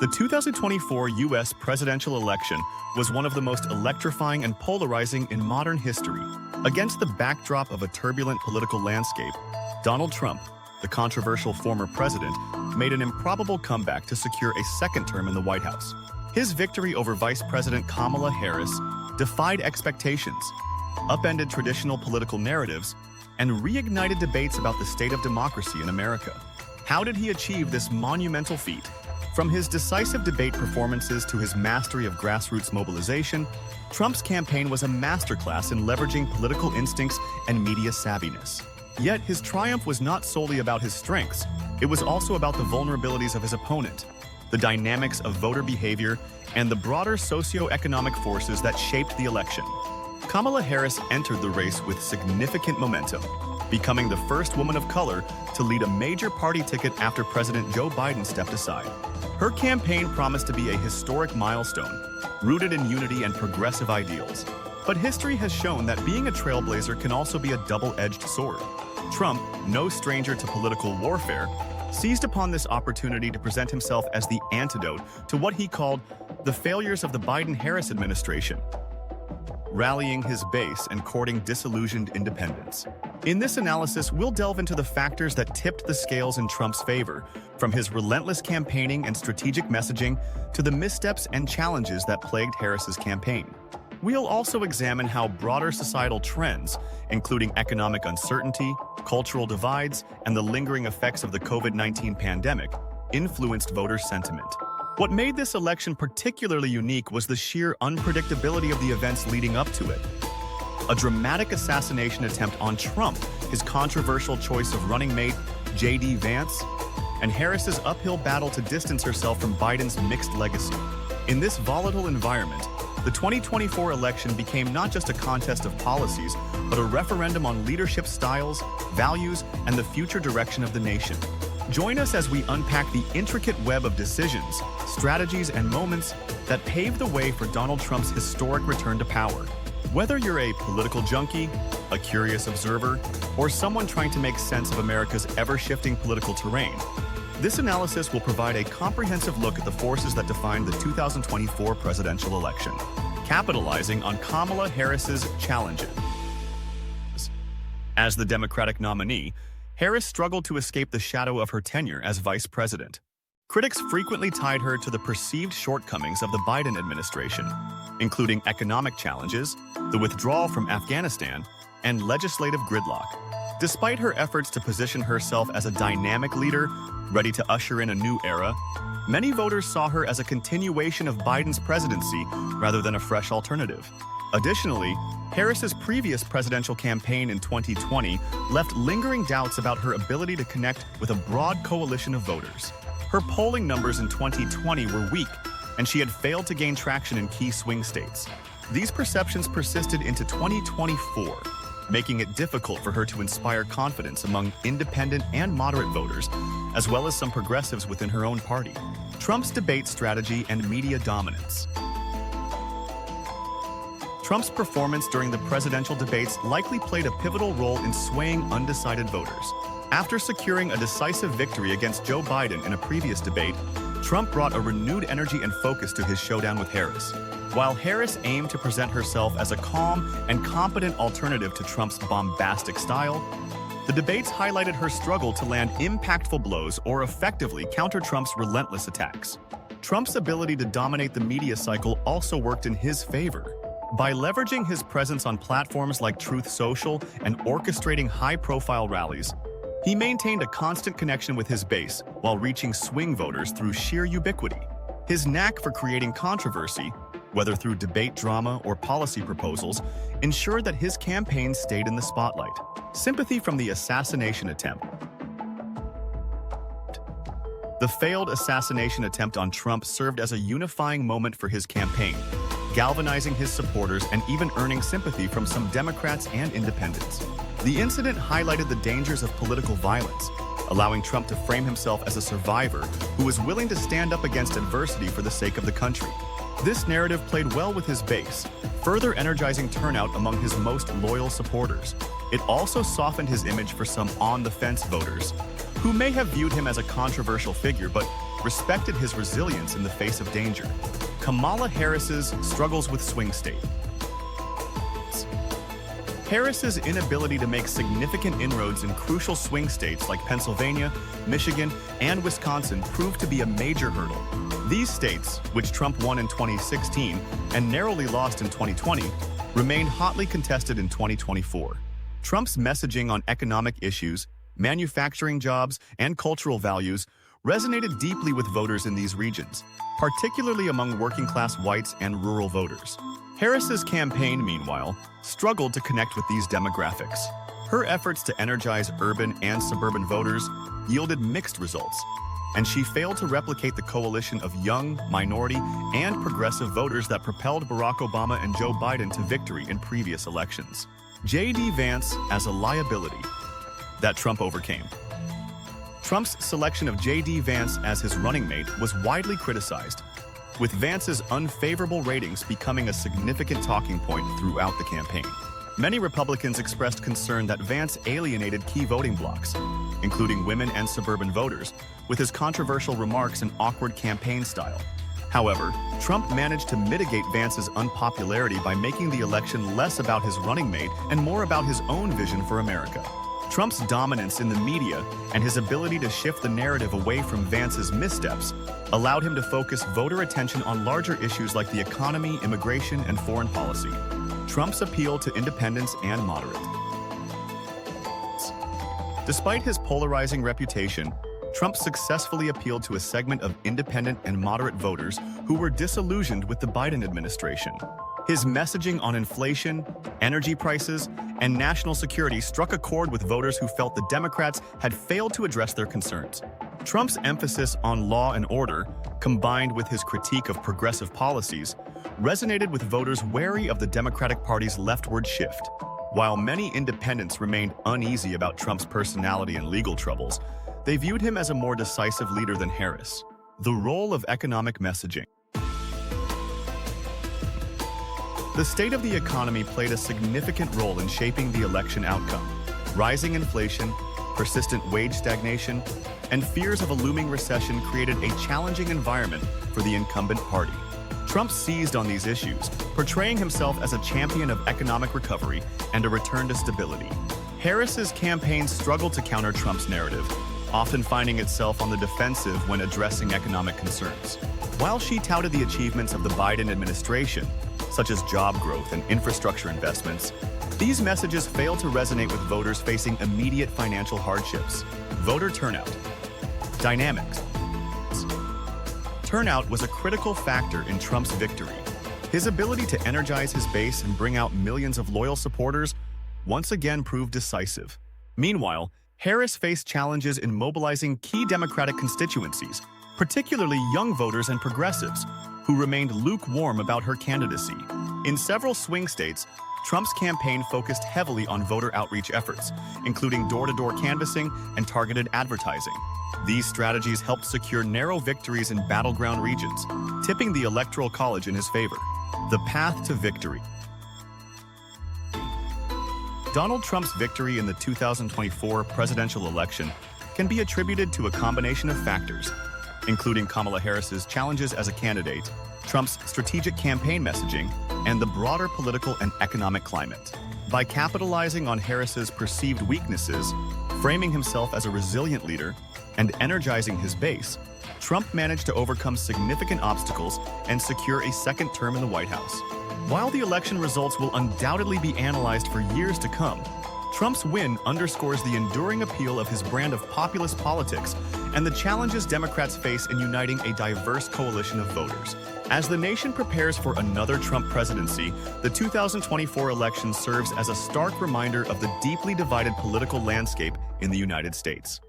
The 2024 U.S. presidential election was one of the most electrifying and polarizing in modern history. Against the backdrop of a turbulent political landscape, Donald Trump, the controversial former president, made an improbable comeback to secure a second term in the White House. His victory over Vice President Kamala Harris defied expectations, upended traditional political narratives, and reignited debates about the state of democracy in America. How did he achieve this monumental feat? From his decisive debate performances to his mastery of grassroots mobilization, Trump's campaign was a masterclass in leveraging political instincts and media savviness. Yet his triumph was not solely about his strengths. It was also about the vulnerabilities of his opponent, the dynamics of voter behavior, and the broader socio-economic forces that shaped the election. Kamala Harris entered the race with significant momentum, becoming the first woman of color to lead a major party ticket after President Joe Biden stepped aside. Her campaign promised to be a historic milestone, rooted in unity and progressive ideals. But history has shown that being a trailblazer can also be a double-edged sword. Trump, no stranger to political warfare, seized upon this opportunity to present himself as the antidote to what he called the failures of the Biden-Harris administration, rallying his base and courting disillusioned independents. In this analysis, we'll delve into the factors that tipped the scales in Trump's favor, from his relentless campaigning and strategic messaging to the missteps and challenges that plagued Harris's campaign. We'll also examine how broader societal trends, including economic uncertainty, cultural divides, and the lingering effects of the COVID-19 pandemic, influenced voter sentiment. What made this election particularly unique was the sheer unpredictability of the events leading up to it. A dramatic assassination attempt on Trump, his controversial choice of running mate, Vance, and Harris's uphill battle to distance herself from Biden's mixed legacy. In this volatile environment, the 2024 election became not just a contest of policies, but a referendum on leadership styles, values, and the future direction of the nation. Join us as we unpack the intricate web of decisions, strategies, and moments that paved the way for Donald Trump's historic return to power. Whether you're a political junkie, a curious observer, or someone trying to make sense of America's ever-shifting political terrain, this analysis will provide a comprehensive look at the forces that defined the 2024 presidential election, capitalizing on Kamala Harris's challenges. As the Democratic nominee, Harris struggled to escape the shadow of her tenure as vice president. Critics frequently tied her to the perceived shortcomings of the Biden administration, including economic challenges, the withdrawal from Afghanistan, and legislative gridlock. Despite her efforts to position herself as a dynamic leader, ready to usher in a new era, many voters saw her as a continuation of Biden's presidency rather than a fresh alternative. Additionally, Harris's previous presidential campaign in 2020 left lingering doubts about her ability to connect with a broad coalition of voters. Her polling numbers in 2020 were weak, and she had failed to gain traction in key swing states. These perceptions persisted into 2024, making it difficult for her to inspire confidence among independent and moderate voters, as well as some progressives within her own party. Trump's debate strategy and media dominance. Trump's performance during the presidential debates likely played a pivotal role in swaying undecided voters. After securing a decisive victory against Joe Biden in a previous debate, Trump brought a renewed energy and focus to his showdown with Harris. While Harris aimed to present herself as a calm and competent alternative to Trump's bombastic style, the debates highlighted her struggle to land impactful blows or effectively counter Trump's relentless attacks. Trump's ability to dominate the media cycle also worked in his favor. By leveraging his presence on platforms like Truth Social and orchestrating high-profile rallies, he maintained a constant connection with his base while reaching swing voters through sheer ubiquity. His knack for creating controversy, whether through debate drama or policy proposals, ensured that his campaign stayed in the spotlight. Sympathy from the Assassination Attempt. The failed assassination attempt on Trump served as a unifying moment for his campaign, galvanizing his supporters and even earning sympathy from some Democrats and independents. The incident highlighted the dangers of political violence, allowing Trump to frame himself as a survivor who was willing to stand up against adversity for the sake of the country. This narrative played well with his base, further energizing turnout among his most loyal supporters. It also softened his image for some on-the-fence voters, who may have viewed him as a controversial figure but respected his resilience in the face of danger. Kamala Harris's struggles with swing states. Harris's inability to make significant inroads in crucial swing states like Pennsylvania, Michigan, and Wisconsin proved to be a major hurdle. These states, which Trump won in 2016 and narrowly lost in 2020, remained hotly contested in 2024. Trump's messaging on economic issues, manufacturing jobs, and cultural values resonated deeply with voters in these regions, particularly among working-class whites and rural voters. Harris's campaign, meanwhile, struggled to connect with these demographics. Her efforts to energize urban and suburban voters yielded mixed results, and she failed to replicate the coalition of young, minority, and progressive voters that propelled Barack Obama and Joe Biden to victory in previous elections. J.D. Vance as a liability that Trump overcame. Trump's selection of J.D. Vance as his running mate was widely criticized, with Vance's unfavorable ratings becoming a significant talking point throughout the campaign. Many Republicans expressed concern that Vance alienated key voting blocs, including women and suburban voters, with his controversial remarks and awkward campaign style. However, Trump managed to mitigate Vance's unpopularity by making the election less about his running mate and more about his own vision for America. Trump's dominance in the media and his ability to shift the narrative away from Vance's missteps allowed him to focus voter attention on larger issues like the economy, immigration, and foreign policy. Trump's appeal to independents and moderates. Despite his polarizing reputation, Trump successfully appealed to a segment of independent and moderate voters who were disillusioned with the Biden administration. His messaging on inflation, energy prices, and national security struck a chord with voters who felt the Democrats had failed to address their concerns. Trump's emphasis on law and order, combined with his critique of progressive policies, resonated with voters wary of the Democratic Party's leftward shift. While many independents remained uneasy about Trump's personality and legal troubles, they viewed him as a more decisive leader than Harris. The role of economic messaging. The state of the economy played a significant role in shaping the election outcome. Rising inflation, persistent wage stagnation, and fears of a looming recession created a challenging environment for the incumbent party. Trump seized on these issues, portraying himself as a champion of economic recovery and a return to stability. Harris's campaign struggled to counter Trump's narrative, often finding itself on the defensive when addressing economic concerns. While she touted the achievements of the Biden administration, such as job growth and infrastructure investments, these messages failed to resonate with voters facing immediate financial hardships. Voter turnout. Dynamics. Turnout was a critical factor in Trump's victory. His ability to energize his base and bring out millions of loyal supporters once again proved decisive. Meanwhile, Harris faced challenges in mobilizing key Democratic constituencies, particularly young voters and progressives, who remained lukewarm about her candidacy. In several swing states, Trump's campaign focused heavily on voter outreach efforts, including door-to-door canvassing and targeted advertising. These strategies helped secure narrow victories in battleground regions, tipping the Electoral College in his favor. The path to victory. Donald Trump's victory in the 2024 presidential election can be attributed to a combination of factors, including Kamala Harris's challenges as a candidate, Trump's strategic campaign messaging, and the broader political and economic climate. By capitalizing on Harris's perceived weaknesses, framing himself as a resilient leader, and energizing his base, Trump managed to overcome significant obstacles and secure a second term in the White House. While the election results will undoubtedly be analyzed for years to come, Trump's win underscores the enduring appeal of his brand of populist politics and the challenges Democrats face in uniting a diverse coalition of voters. As the nation prepares for another Trump presidency, the 2024 election serves as a stark reminder of the deeply divided political landscape in the United States.